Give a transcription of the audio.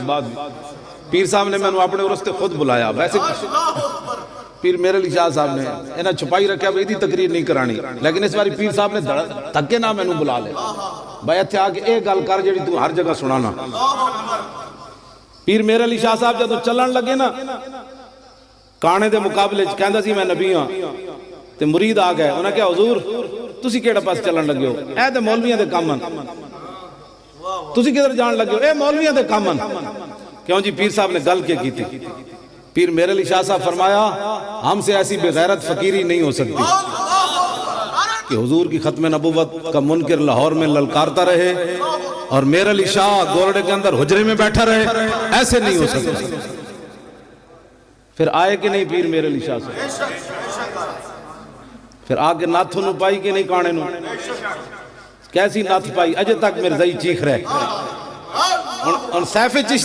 بعد پیر صاحب نے میں نے اپنے عرص تے خود بلایا. ویسے پیر میرے علی شاہ صاحب نے انہیں چھپائی رکھا بھی تقریر نہیں کرانی, لیکن اس باری پیر صاحب نے دھکے نہ میں نے بلا لے بھائی اتھے آ کے ایک گل کر جڑی تو ہر جگہ سنانا. پیر میرے علی شاہ صاحب جدو چلن لگے نا کانے دے مقابلے کہندا سی میں نبی ہاں تے مرید آ گئے انہاں کہا حضور تسی کیڑا پاس چلن لگے ہو, اے تے مولویاں دے کام ہن, تسی کدھر جان لگے ہو, اے مولویاں دے کام ہن. کیوں جی پیر صاحب نے گل کی تھی. پیر میرے علی شاہ صاحب فرمایا ہم سے ایسی بے غیرت فقیری نہیں ہو سکتی کہ حضور کی ختم نبوت کا منکر لاہور میں للکارتا رہے اور میرے علی شاہ گورڈے کے اندر حجرے میں بیٹھا رہے, ایسے نہیں ہو سکتا. پھر آئے کہ نہیں پیر میرے علی شاہ صاحب, پھر آگے ناتھوں نو پائی کہ نہیں کانے نو, کیسی ناتھ پائی اجے تک میرے زئی چیخ رہے. اور سیف چشتی